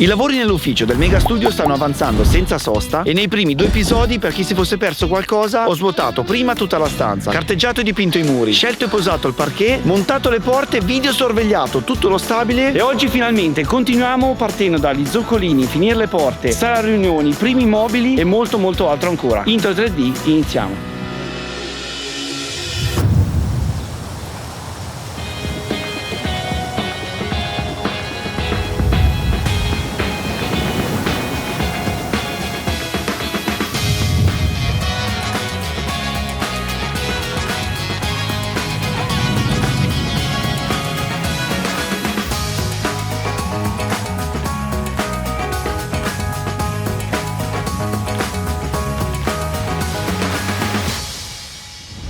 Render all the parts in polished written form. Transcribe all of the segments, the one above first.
I lavori nell'ufficio del Mega Studio stanno avanzando senza sosta e nei primi 2 episodi, per chi si fosse perso qualcosa, ho svuotato prima tutta la stanza, carteggiato e dipinto i muri, scelto e posato il parquet, montato le porte, videosorvegliato tutto lo stabile e oggi finalmente continuiamo partendo dagli zoccolini, finire le porte, sala riunioni, primi mobili e molto altro ancora. Intro 3D, iniziamo.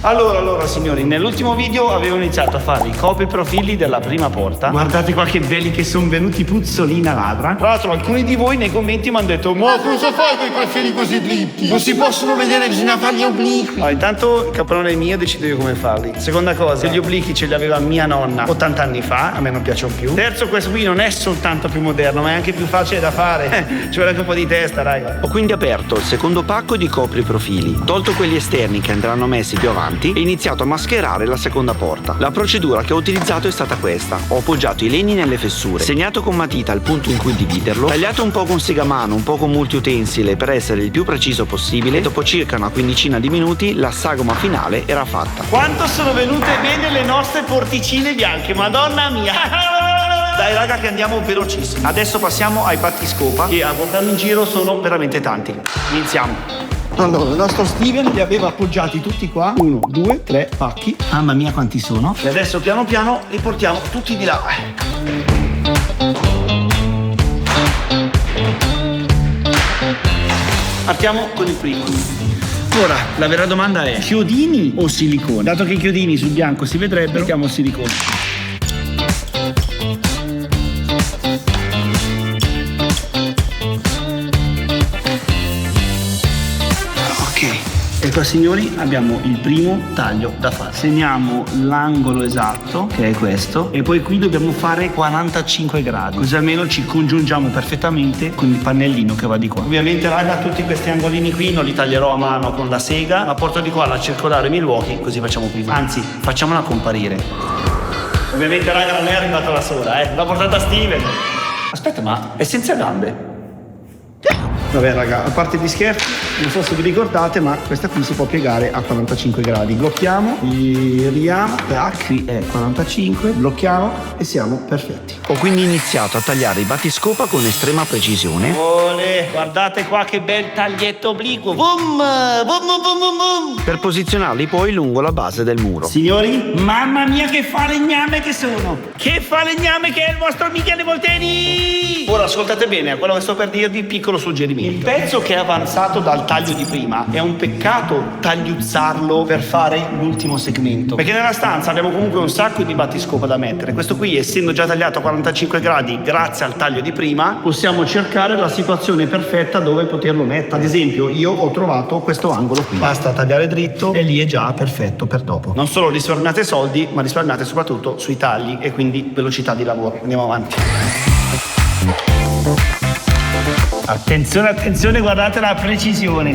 Allora signori, nell'ultimo video avevo iniziato a fare i copriprofili della prima porta. Guardate qua che belli che sono venuti, puzzolina ladra. Tra l'altro alcuni di voi nei commenti mi hanno detto: ma cosa fai con i profili così dritti? Non si possono vedere, bisogna fargli obliqui. Allora, intanto il caprone è mio, decido io come farli. Seconda cosa, gli obliqui ce li aveva mia nonna 80 anni fa, a me non piacciono più. Terzo, questo qui non è soltanto più moderno, ma è anche più facile da fare. Ci vuole anche un po' di testa, raga. Ho quindi aperto il secondo pacco di copriprofili, tolto quelli esterni che andranno messi più avanti e iniziato a mascherare la seconda porta. La procedura che ho utilizzato è stata questa: ho appoggiato i legni nelle fessure, segnato con matita il punto in cui dividerlo, tagliato un po' con segamano, un po' con multiutensile per essere il più preciso possibile. Dopo circa una quindicina di minuti la sagoma finale era fatta. Quanto sono venute bene le nostre porticine bianche, madonna mia! Dai raga che andiamo velocissimi. Adesso passiamo ai battiscopa che a guardarli in giro sono veramente tanti. Iniziamo. Allora, il nostro Steven li aveva appoggiati tutti qua. 1, 2, 3 pacchi. Mamma mia quanti sono. E adesso piano piano li portiamo tutti di là. Partiamo con il primo. Ora, la vera domanda è: chiodini o silicone? Dato che i chiodini sul bianco si vedrebbero, mettiamo il silicone. E qua signori abbiamo il primo taglio da fare. Segniamo l'angolo esatto, che è questo, e poi qui dobbiamo fare 45 gradi, così almeno ci congiungiamo perfettamente con il pannellino che va di qua. Ovviamente raga, tutti questi angolini qui non li taglierò a mano con la sega, ma porto di qua la circolare Milwaukee, così facciamo prima. Anzi, facciamola comparire. Ovviamente raga non è arrivata da sola, l'ha portata Steven. Aspetta, ma è senza gambe? Vabbè raga, a parte gli scherzi, non so se vi ricordate, ma questa qui si può piegare a 45 gradi. Blocchiamo, giriamo, qui è 45, blocchiamo e siamo perfetti. Ho quindi iniziato a tagliare i battiscopa con estrema precisione. Ole, guardate qua che bel taglietto obliquo. Boom, boom, boom, boom, boom. Per posizionarli poi lungo la base del muro. Signori, mamma mia che falegname che sono! Che falegname che è il vostro Michele Molteni! Ora ascoltate bene a quello che sto per dirvi, piccolo suggerimento. Il pezzo che è avanzato dal taglio di prima è un peccato tagliuzzarlo per fare l'ultimo segmento, perché nella stanza abbiamo comunque un sacco di battiscopa da mettere. Questo qui, essendo già tagliato a 45 gradi grazie al taglio di prima, possiamo cercare la situazione perfetta dove poterlo mettere. Ad esempio io ho trovato questo angolo qui, basta tagliare dritto e lì è già perfetto per dopo. Non solo risparmiate soldi, ma risparmiate soprattutto sui tagli e quindi velocità di lavoro. Andiamo avanti. Attenzione, attenzione, guardate la precisione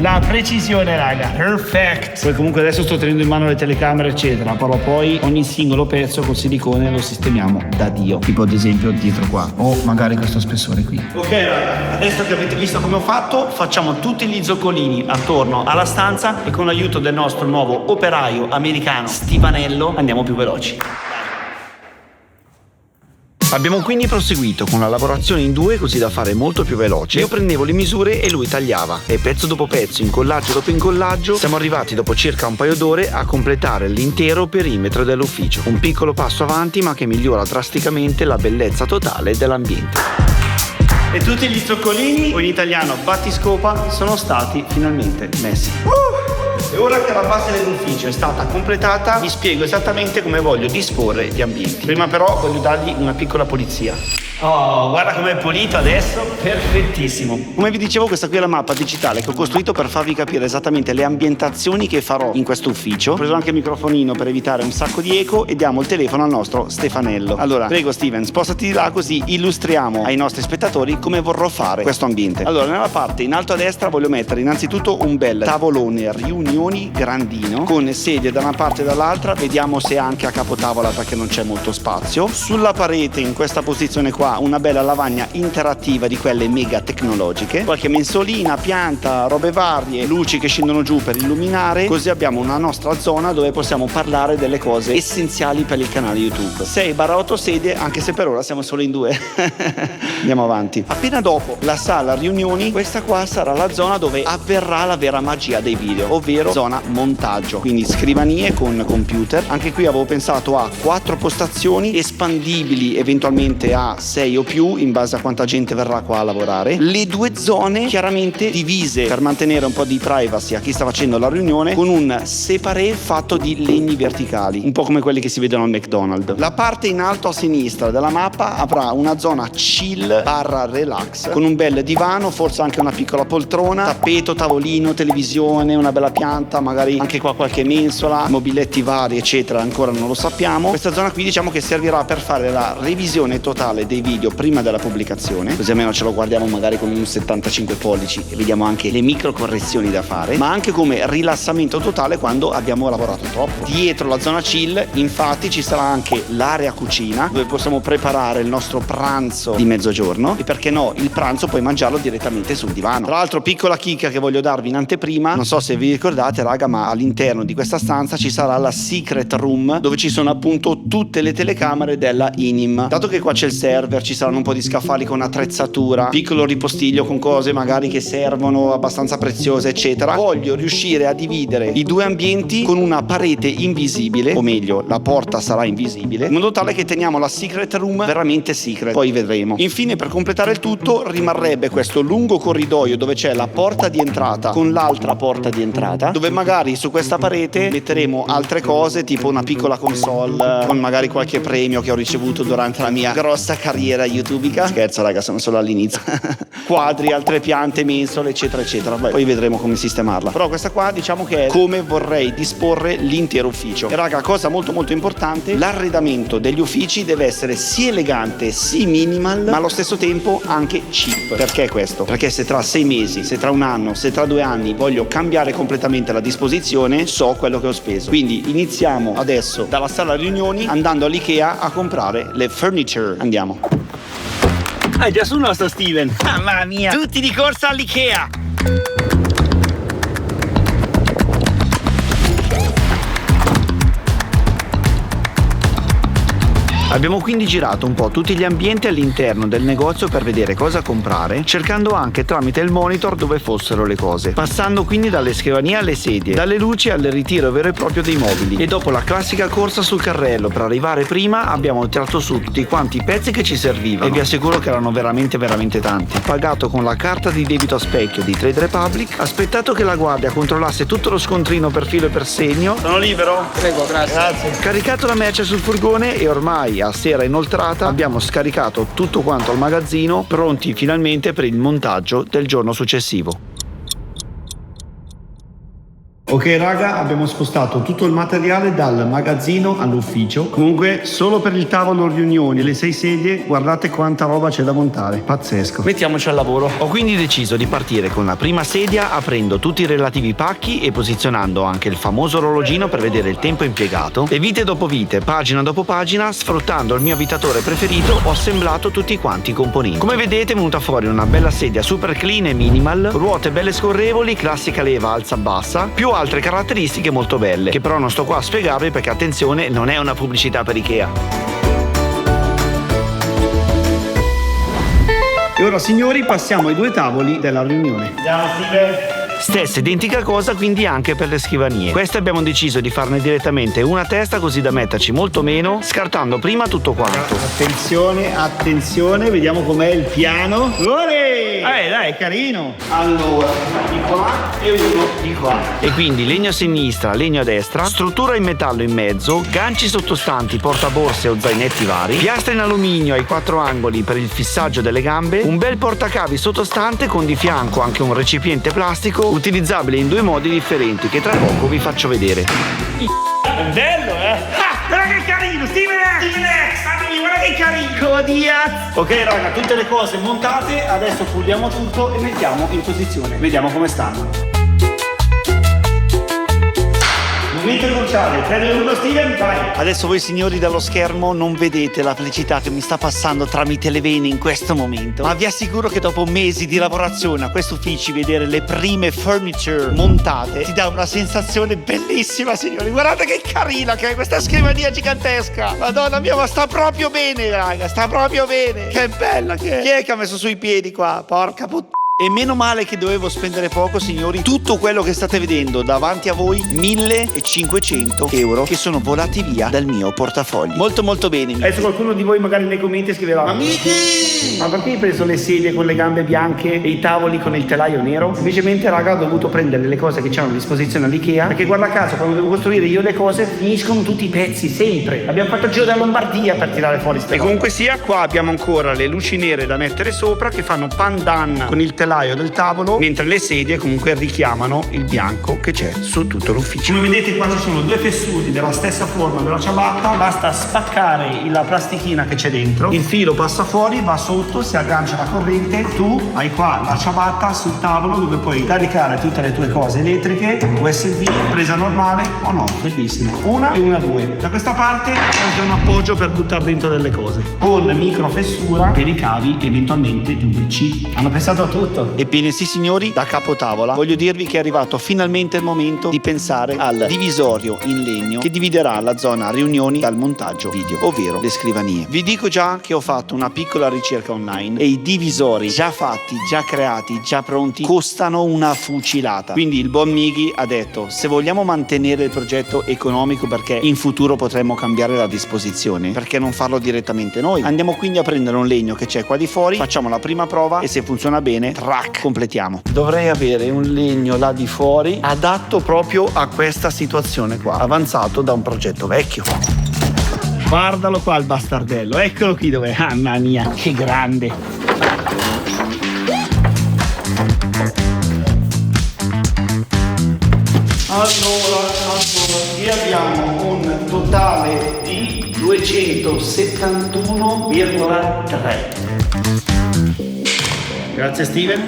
raga, perfect. Poi comunque adesso sto tenendo in mano le telecamere eccetera, però poi ogni singolo pezzo col silicone lo sistemiamo da Dio, tipo ad esempio dietro qua o magari questo spessore qui. Ok raga, adesso che avete visto come ho fatto, facciamo tutti gli zoccolini attorno alla stanza e con l'aiuto del nostro nuovo operaio americano Stivanello andiamo più veloci. Abbiamo quindi proseguito con la lavorazione in 2 così da fare molto più veloce. Io prendevo le misure e lui tagliava e pezzo dopo pezzo, incollaggio dopo incollaggio, siamo arrivati dopo circa un paio d'ore a completare l'intero perimetro dell'ufficio. Un piccolo passo avanti ma che migliora drasticamente la bellezza totale dell'ambiente. E tutti gli zoccolini, o in italiano battiscopa, sono stati finalmente messi. E ora che la base dell'ufficio è stata completata, vi spiego esattamente come voglio disporre gli ambienti. Prima però voglio dargli una piccola pulizia. Oh, guarda com'è pulito adesso, perfettissimo. Come vi dicevo, questa qui è la mappa digitale che ho costruito per farvi capire esattamente le ambientazioni che farò in questo ufficio. Ho preso anche il microfonino per evitare un sacco di eco e diamo il telefono al nostro Stefanello. Allora, prego Steven, spostati di là così illustriamo ai nostri spettatori come vorrò fare questo ambiente. Allora, nella parte in alto a destra voglio mettere innanzitutto un bel tavolone riunioni grandino con sedie da una parte e dall'altra, vediamo se anche a capotavola perché non c'è molto spazio. Sulla parete in questa posizione qua una bella lavagna interattiva di quelle mega tecnologiche, qualche mensolina, pianta, robe varie, luci che scendono giù per illuminare, così abbiamo una nostra zona dove possiamo parlare delle cose essenziali per il canale YouTube. 6-8 sedie, anche se per ora siamo solo in 2. Andiamo avanti. Appena dopo la sala riunioni, questa qua sarà la zona dove avverrà la vera magia dei video, ovvero zona montaggio, quindi scrivanie con computer. Anche qui avevo pensato a 4 postazioni espandibili eventualmente a 6 o più in base a quanta gente verrà qua a lavorare. Le 2 zone chiaramente divise per mantenere un po' di privacy a chi sta facendo la riunione, con un separé fatto di legni verticali, un po' come quelli che si vedono al McDonald's. La parte in alto a sinistra della mappa avrà una zona chill barra relax con un bel divano, forse anche una piccola poltrona, tappeto, tavolino, televisione, una bella pianta, magari anche qua qualche mensola, mobiletti vari eccetera, ancora non lo sappiamo. Questa zona qui diciamo che servirà per fare la revisione totale dei video prima della pubblicazione, così almeno ce lo guardiamo magari con un 75 pollici e vediamo anche le micro correzioni da fare, ma anche come rilassamento totale quando abbiamo lavorato troppo. Dietro la zona chill infatti ci sarà anche l'area cucina dove possiamo preparare il nostro pranzo di mezzogiorno e perché no il pranzo puoi mangiarlo direttamente sul divano. Tra l'altro, piccola chicca che voglio darvi in anteprima, non so se vi ricordate raga, ma all'interno di questa stanza ci sarà la secret room dove ci sono appunto tutte le telecamere della Inim. Dato che qua c'è il server, ci saranno un po' di scaffali con attrezzatura, piccolo ripostiglio con cose magari che servono abbastanza preziose eccetera, voglio riuscire a dividere i 2 ambienti con una parete invisibile, o meglio la porta sarà invisibile, in modo tale che teniamo la secret room veramente secret, poi vedremo. Infine, per completare il tutto, rimarrebbe questo lungo corridoio dove c'è la porta di entrata con l'altra porta di entrata, dove magari su questa parete metteremo altre cose tipo una piccola console con magari qualche premio che ho ricevuto durante la mia grossa carriera youtubica. Scherzo raga, sono solo all'inizio. Quadri, altre piante, mensole eccetera eccetera. Poi vedremo come sistemarla, però questa qua diciamo che è come vorrei disporre l'intero ufficio. E raga, cosa molto molto importante, l'arredamento degli uffici deve essere sì elegante, sì minimal, ma allo stesso tempo anche cheap. Perché questo? Perché se tra 6 mesi, se tra un anno, se tra 2 anni voglio cambiare completamente la disposizione, so quello che ho speso. Quindi iniziamo adesso dalla sala riunioni andando all'IKEA a comprare le furniture. Andiamo. Ah, già sul nostro Steven. Mamma mia, tutti di corsa all'IKEA. Abbiamo quindi girato un po' tutti gli ambienti all'interno del negozio per vedere cosa comprare, cercando anche tramite il monitor dove fossero le cose, passando quindi dalle scrivanie alle sedie, dalle luci al ritiro vero e proprio dei mobili. E dopo la classica corsa sul carrello per arrivare prima, abbiamo tirato su tutti quanti i pezzi che ci servivano, e vi assicuro che erano veramente veramente tanti. Pagato con la carta di debito a specchio di Trade Republic, aspettato che la guardia controllasse tutto lo scontrino per filo e per segno. Sono libero? Prego, grazie. Caricato la merce sul furgone e ormai a sera inoltrata abbiamo scaricato tutto quanto al magazzino, pronti finalmente per il montaggio del giorno successivo. Ok raga, abbiamo spostato tutto il materiale dal magazzino all'ufficio. Comunque solo per il tavolo riunioni e le 6 sedie guardate quanta roba c'è da montare, pazzesco. Mettiamoci al lavoro. Ho quindi deciso di partire con la prima sedia aprendo tutti i relativi pacchi e posizionando anche il famoso orologino per vedere il tempo impiegato, e vite dopo vite, pagina dopo pagina, sfruttando il mio avvitatore preferito, ho assemblato tutti quanti i componenti. Come vedete è venuta fuori una bella sedia super clean e minimal, ruote belle scorrevoli, classica leva alza bassa, più altre caratteristiche molto belle, che però non sto qua a spiegarvi perché attenzione, non è una pubblicità per IKEA. E ora signori passiamo ai 2 tavoli della riunione. Andiamo Steve. Stessa identica cosa quindi anche per le scrivanie. Queste abbiamo deciso di farne direttamente una testa, così da metterci molto meno, scartando prima tutto quanto. Attenzione, attenzione, vediamo com'è il piano. Dai, è carino. Allora, di qua e uno di qua. E quindi legno a sinistra, legno a destra, struttura in metallo in mezzo, ganci sottostanti, portaborse o zainetti vari, piastre in alluminio ai 4 angoli per il fissaggio delle gambe, un bel portacavi sottostante con di fianco anche un recipiente plastico utilizzabile in 2 modi differenti che tra poco vi faccio vedere. È bello, guarda che carino, Steven X, guarda che carino. Ok raga, tutte le cose montate, adesso puliamo tutto e mettiamo in posizione. Vediamo come stanno. Momento cruciale, 3, 2, 1, Steven, vai! Adesso voi signori dallo schermo non vedete la felicità che mi sta passando tramite le vene in questo momento, ma vi assicuro che dopo mesi di lavorazione a questo ufficio vedere le prime furniture montate ti dà una sensazione bellissima, signori. Guardate che carina che è questa scrivania gigantesca, madonna mia, ma sta proprio bene raga, sta proprio bene, che bella che è. Chi è che ha messo sui piedi qua? Porca puttana. E meno male che dovevo spendere poco, signori. Tutto quello che state vedendo davanti a voi, 1.500 euro che sono volati via dal mio portafoglio. Molto bene. Adesso qualcuno di voi magari nei commenti scriverà: Amici, ma perché hai preso le sedie con le gambe bianche e i tavoli con il telaio nero? Semplicemente raga, ho dovuto prendere le cose che c'erano a disposizione all'Ikea, perché guarda caso quando devo costruire io le cose finiscono tutti i pezzi, sempre. Abbiamo fatto il giro della Lombardia per tirare fuori ste cose. E comunque sia, qua abbiamo ancora le luci nere da mettere sopra che fanno pandan con il telaio del tavolo, mentre le sedie comunque richiamano il bianco che c'è su tutto l'ufficio. Come vedete qua ci sono 2 tessuti della stessa forma della ciabatta, basta spaccare la plastichina che c'è dentro, il filo passa fuori, va sotto, si aggancia la corrente, tu hai qua la ciabatta sul tavolo dove puoi caricare tutte le tue cose elettriche, USB, presa normale o no, bellissimo. Una e una 2. Da questa parte c'è un appoggio per buttare dentro delle cose, con micro fessura per i cavi eventualmente di un PC. Hanno pensato a tutto. Ebbene sì signori, da capotavola voglio dirvi che è arrivato finalmente il momento di pensare al divisorio in legno che dividerà la zona riunioni dal montaggio video, ovvero le scrivanie. Vi dico già che ho fatto una piccola ricerca online e i divisori già fatti, già creati, già pronti costano una fucilata. Quindi il buon Mighi ha detto: se vogliamo mantenere il progetto economico, perché in futuro potremmo cambiare la disposizione, perché non farlo direttamente noi? Andiamo quindi a prendere un legno che c'è qua di fuori, facciamo la prima prova e se funziona bene completiamo. Dovrei avere un legno là di fuori adatto proprio a questa situazione qua, avanzato da un progetto vecchio. Guardalo qua il bastardello, eccolo qui dov'è. Mamma mia, che grande. Allora, qui abbiamo un totale di 271,3. Grazie Steven.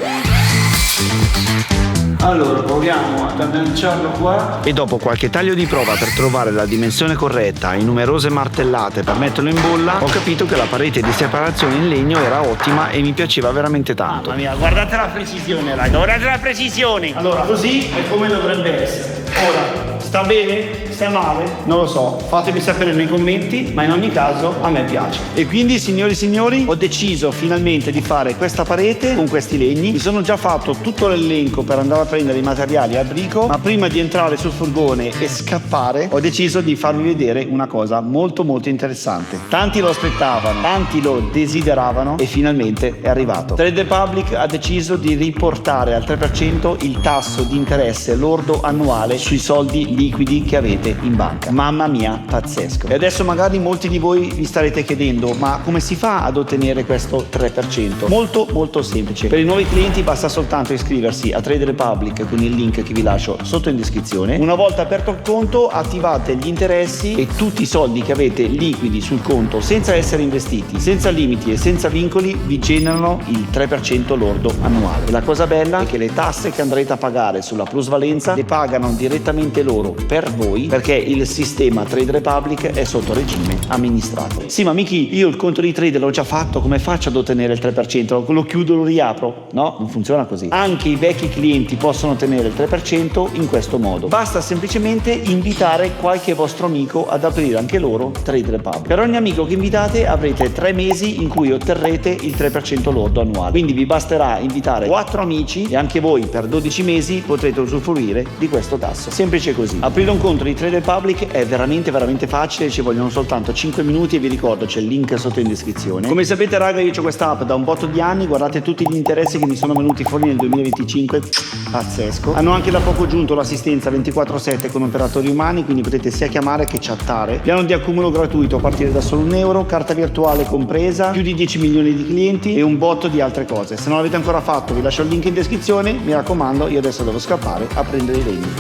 Allora proviamo ad agganciarlo qua e dopo qualche taglio di prova per trovare la dimensione corretta e numerose martellate per metterlo in bolla, ho capito che la parete di separazione in legno era ottima e mi piaceva veramente tanto. Mamma mia, guardate la precisione raga, guardate la precisione. Allora così è come dovrebbe essere. Ora, sta bene? Sta male? Non lo so, fatemi sapere nei commenti, ma in ogni caso a me piace. E quindi signori, ho deciso finalmente di fare questa parete con questi legni. Mi sono già fatto tutto l'elenco per andare a prendere i materiali a Brico, ma prima di entrare sul furgone e scappare ho deciso di farvi vedere una cosa molto interessante. Tanti lo aspettavano, tanti lo desideravano e finalmente è arrivato. Trade Republic ha deciso di riportare al 3% il tasso di interesse lordo annuale sui soldi liquidi che avete in banca. Mamma mia, pazzesco. E adesso magari molti di voi vi starete chiedendo: ma come si fa ad ottenere questo 3%? Molto semplice. Per i nuovi clienti basta soltanto iscriversi a Trade Republic con il link che vi lascio sotto in descrizione. Una volta aperto il conto attivate gli interessi e tutti i soldi che avete liquidi sul conto senza essere investiti, senza limiti e senza vincoli vi generano il 3% lordo annuale. E la cosa bella è che le tasse che andrete a pagare sulla plusvalenza le pagano direttamente loro per voi perché il sistema Trade Republic è sotto regime amministrato. Sì, ma Miki, io il conto di trade l'ho già fatto, come faccio ad ottenere il 3%? Lo chiudo, lo riapro? No, non funziona così. Anche i vecchi clienti possono ottenere il 3% in questo modo. Basta semplicemente invitare qualche vostro amico ad aprire anche loro Trade Republic. Per ogni amico che invitate avrete 3 mesi in cui otterrete il 3% lordo annuale. Quindi vi basterà invitare 4 amici e anche voi per 12 mesi potrete usufruire di questo tasso. Semplice così. Aprire un conto di Trade Republic è veramente facile, ci vogliono soltanto 5 minuti e vi ricordo c'è il link sotto in descrizione. Come sapete raga, io ho questa app da un botto di anni, guardate tutti gli interessi che mi sono venuti fuori nel 2025, pazzesco. Hanno anche da poco aggiunto l'assistenza 24/7 con operatori umani, quindi potete sia chiamare che chattare. Piano di accumulo gratuito a partire da solo €1, carta virtuale compresa, più di 10 milioni di clienti e un botto di altre cose. Se non l'avete ancora fatto vi lascio il link in descrizione, mi raccomando, io adesso devo scappare a prendere i legni.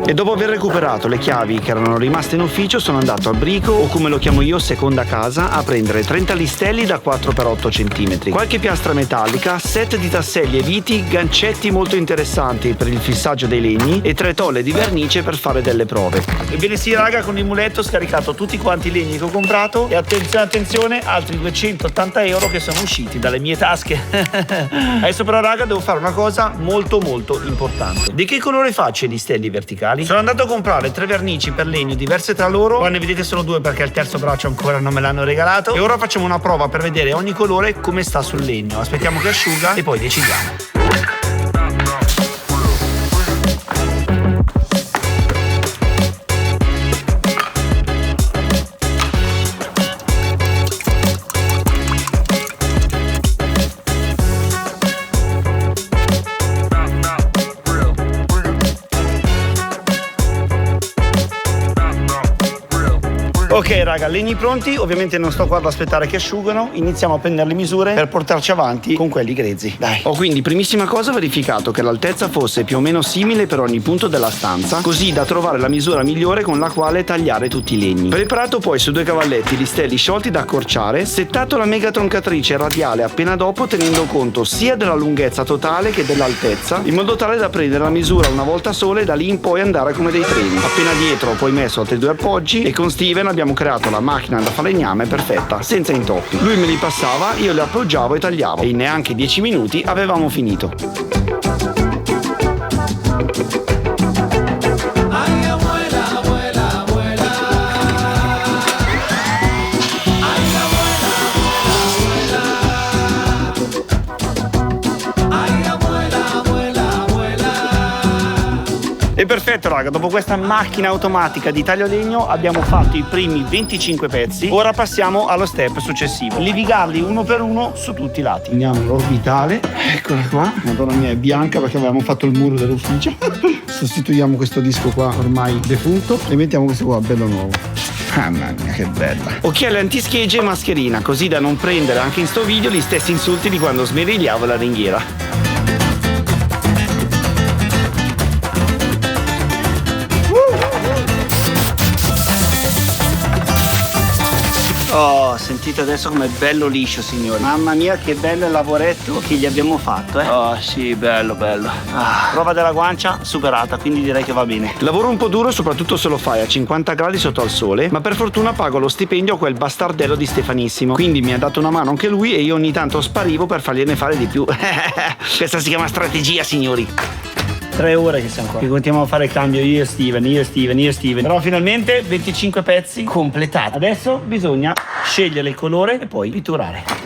E dopo aver recuperato le chiavi che erano rimaste in ufficio sono andato al brico, o come lo chiamo io seconda casa, a prendere 30 listelli da 4x8 cm, qualche piastra metallica, set di tasselli e viti, gancetti molto interessanti per il fissaggio dei legni e 3 tolle di vernice per fare delle prove. Ebbene sì raga, con il muletto ho scaricato tutti quanti i legni che ho comprato e attenzione, altri €280 che sono usciti dalle mie tasche. Adesso però raga devo fare una cosa molto importante. Di che colore faccio i listelli verticali? Sono andato a comprare 3 vernici per legno diverse tra loro, qua ne vedete solo 2 perché il terzo braccio ancora non me l'hanno regalato, e ora facciamo una prova per vedere ogni colore come sta sul legno. Aspettiamo che asciuga e poi decidiamo. Ok raga, legni pronti, ovviamente non sto qua ad aspettare che asciugano, iniziamo a prendere le misure per portarci avanti con quelli grezzi. Dai. Ho quindi primissima cosa verificato che l'altezza fosse più o meno simile per ogni punto della stanza, così da trovare la misura migliore con la quale tagliare tutti i legni. Preparato poi su 2 cavalletti i listelli sciolti da accorciare, settato la mega troncatrice radiale appena dopo, tenendo conto sia della lunghezza totale che dell'altezza, in modo tale da prendere la misura una volta sola e da lì in poi andare come dei treni. Appena dietro ho poi messo altri 2 appoggi e con Steven abbiamo creato la macchina da falegname perfetta, senza intoppi. Lui me li passava, io li appoggiavo e tagliavo e in neanche 10 minuti avevamo finito. E perfetto raga, dopo questa macchina automatica di taglio legno abbiamo fatto i primi 25 pezzi. Ora passiamo allo step successivo, levigarli uno per uno su tutti i lati. Prendiamo l'orbitale, eccola qua, madonna mia è bianca perché avevamo fatto il muro dell'ufficio. Sostituiamo questo disco qua ormai defunto e mettiamo questo qua bello nuovo. Mamma mia che bella. Occhiali antischegge e mascherina, così da non prendere anche in sto video gli stessi insulti di quando smerigliavo la ringhiera. Oh, sentite adesso com'è bello liscio, signori. Mamma mia, che bello il lavoretto che gli abbiamo fatto, Oh, sì, bello. Prova della guancia superata, quindi direi che va bene. Lavoro un po' duro, soprattutto se lo fai a 50 gradi sotto al sole, ma per fortuna pago lo stipendio a quel bastardello di Stefanissimo. Quindi mi ha dato una mano anche lui e io ogni tanto sparivo per fargliene fare di più. Questa si chiama strategia, signori. 3 ore che siamo qua, che continuiamo a fare il cambio io e Steven. Però finalmente 25 pezzi completati. Adesso bisogna scegliere il colore e poi pitturare.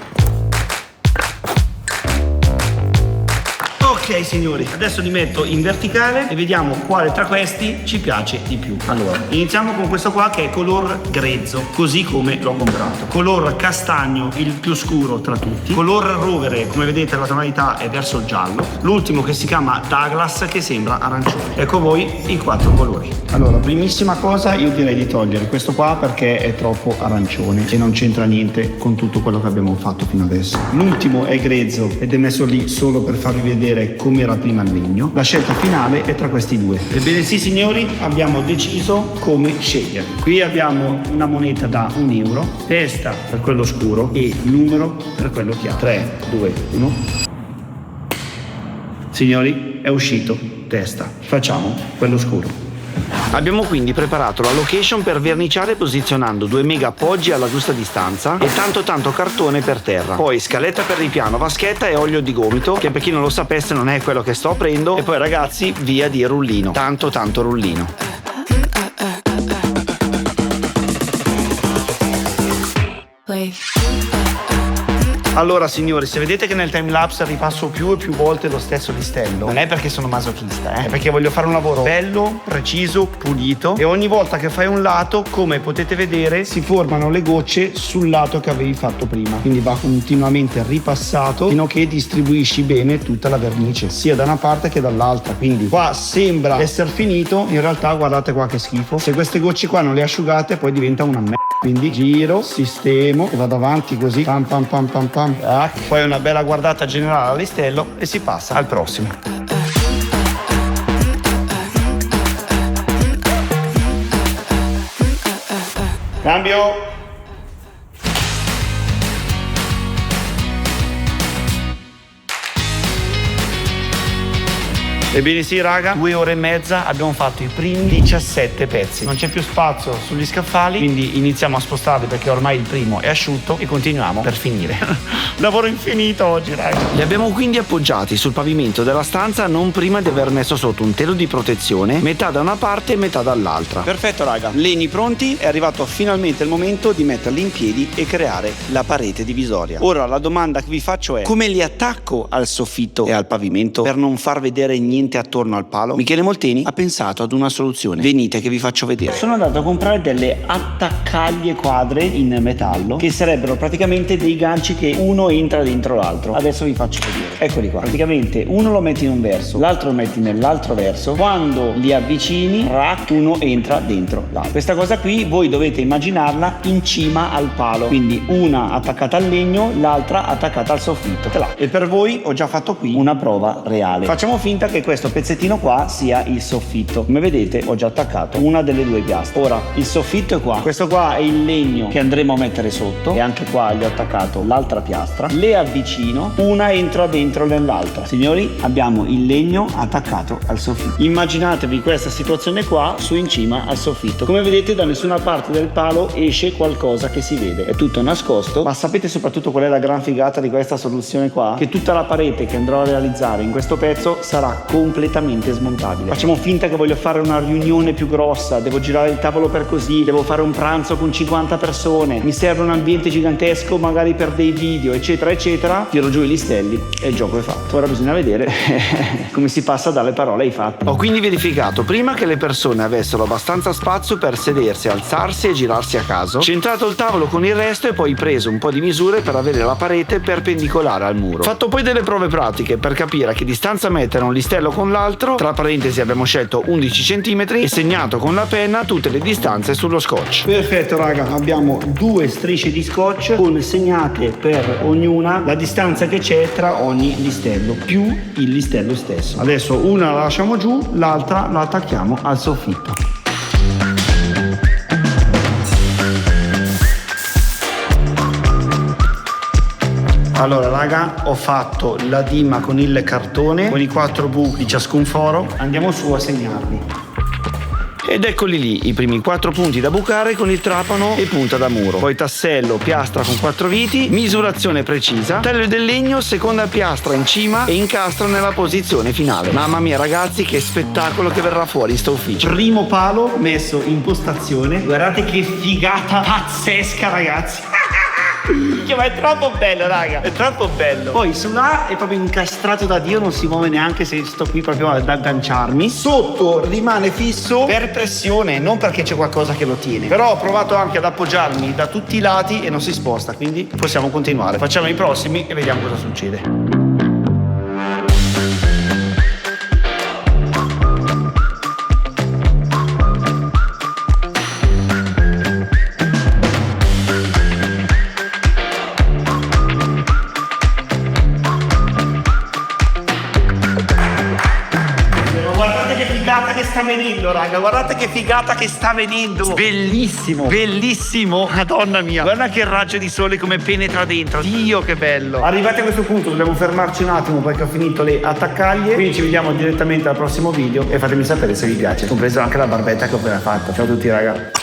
Ok signori, adesso li metto in verticale e vediamo quale tra questi ci piace di più. Allora, iniziamo con questo qua che è color grezzo, così come l'ho comprato. Color castagno, il più scuro tra tutti. Color rovere, come vedete la tonalità è verso il giallo. L'ultimo che si chiama Douglas che sembra arancione. Ecco voi i 4 colori. Allora, primissima cosa io direi di togliere questo qua perché è troppo arancione e non c'entra niente con tutto quello che abbiamo fatto fino adesso. L'ultimo è grezzo ed è messo lì solo per farvi vedere come era prima il legno. La scelta finale è tra questi due. Ebbene sì signori, abbiamo deciso come scegliere. Qui abbiamo una moneta da €1, testa per quello scuro e numero per quello chiaro. 3, 2, 1. Signori, è uscito testa. Facciamo quello scuro. Abbiamo quindi preparato la location per verniciare posizionando 2 mega appoggi alla giusta distanza e tanto cartone per terra. Poi scaletta per ripiano, vaschetta e olio di gomito, che per chi non lo sapesse non è quello che sto aprendo. E poi ragazzi, via di rullino, tanto rullino. Allora signori, se vedete che nel timelapse ripasso più e più volte lo stesso listello, non è perché sono masochista, è perché voglio fare un lavoro bello, preciso, pulito, e ogni volta che fai un lato, come potete vedere, si formano le gocce sul lato che avevi fatto prima, quindi va continuamente ripassato fino a che distribuisci bene tutta la vernice sia da una parte che dall'altra. Quindi qua sembra essere finito, in realtà guardate qua che schifo. Se queste gocce qua non le asciugate poi diventa una merda. Quindi giro, sistemo e vado avanti così, pam pam pam pam pam. Poi una bella guardata generale al listello e si passa al prossimo. Cambio. Ebbene sì raga, 2 ore e mezza abbiamo fatto i primi 17 pezzi. Non c'è più spazio sugli scaffali, quindi iniziamo a spostarli perché ormai il primo è asciutto e continuiamo per finire. Lavoro infinito oggi raga. Li abbiamo quindi appoggiati sul pavimento della stanza non prima di aver messo sotto un telo di protezione, metà da una parte e metà dall'altra. Perfetto raga, legni pronti, è arrivato finalmente il momento di metterli in piedi e creare la parete divisoria. Ora la domanda che vi faccio è: come li attacco al soffitto e al pavimento per non far vedere niente attorno al palo? Michele Molteni ha pensato ad una soluzione. Venite che vi faccio vedere. Sono andato a comprare delle attaccaglie quadre in metallo che sarebbero praticamente dei ganci che uno entra dentro l'altro. Adesso vi faccio vedere. Eccoli qua. Praticamente uno lo metti in un verso, l'altro lo metti nell'altro verso. Quando li avvicini, uno entra dentro l'altro. Questa cosa qui voi dovete immaginarla in cima al palo, quindi una attaccata al legno, l'altra attaccata al soffitto. E per voi ho già fatto qui una prova reale. Facciamo finta che questo pezzettino qua sia il soffitto. Come vedete ho già attaccato una delle 2 piastre. Ora il soffitto è qua, questo qua è il legno che andremo a mettere sotto, e anche qua gli ho attaccato l'altra piastra. Le avvicino, una entra dentro nell'altra. Signori, abbiamo il legno attaccato al soffitto. Immaginatevi questa situazione qua su in cima al soffitto. Come vedete da nessuna parte del palo esce qualcosa che si vede, è tutto nascosto. Ma sapete soprattutto qual è la gran figata di questa soluzione qua? Che tutta la parete che andrò a realizzare in questo pezzo sarà completamente smontabile. Facciamo finta che voglio fare una riunione più grossa, devo girare il tavolo per così, devo fare un pranzo con 50 persone, mi serve un ambiente gigantesco magari per dei video eccetera eccetera. Tiro giù i listelli e il gioco è fatto. Ora bisogna vedere come si passa dalle parole ai fatti. Ho quindi verificato prima che le persone avessero abbastanza spazio per sedersi, alzarsi e girarsi a caso, centrato il tavolo con il resto e poi preso un po' di misure per avere la parete perpendicolare al muro. Fatto poi delle prove pratiche per capire a che distanza mettere un listello con l'altro, tra parentesi abbiamo scelto 11 cm, e segnato con la penna tutte le distanze sullo scotch. Perfetto raga, abbiamo 2 strisce di scotch con segnate per ognuna la distanza che c'è tra ogni listello più il listello stesso. Adesso una la lasciamo giù, l'altra la attacchiamo al soffitto. Allora raga, ho fatto la dima con il cartone, con i 4 buchi di ciascun foro. Andiamo su a segnarli. Ed eccoli lì, i primi 4 punti da bucare con il trapano e punta da muro. Poi tassello, piastra con 4 viti, misurazione precisa, taglio del legno, seconda piastra in cima e incastro nella posizione finale. Mamma mia ragazzi, che spettacolo che verrà fuori sto ufficio. Primo palo messo in postazione. Guardate che figata pazzesca ragazzi. Ma è troppo bello raga, è troppo bello. Poi su là è proprio incastrato da Dio, non si muove neanche se sto qui proprio ad agganciarmi. Sotto rimane fisso per pressione, non perché c'è qualcosa che lo tiene. Però ho provato anche ad appoggiarmi da tutti i lati e non si sposta, quindi possiamo continuare. Facciamo i prossimi e vediamo cosa succede. Guardate che figata che sta venendo, raga. Guardate che figata che sta venendo. Bellissimo, bellissimo. Madonna mia, guarda che raggio di sole come penetra dentro. Dio, che bello. Arrivati a questo punto dobbiamo fermarci un attimo perché ho finito le attaccaglie. Quindi ci vediamo direttamente al prossimo video e fatemi sapere se vi piace, compreso anche la barbetta che ho appena fatto. Ciao a tutti, raga.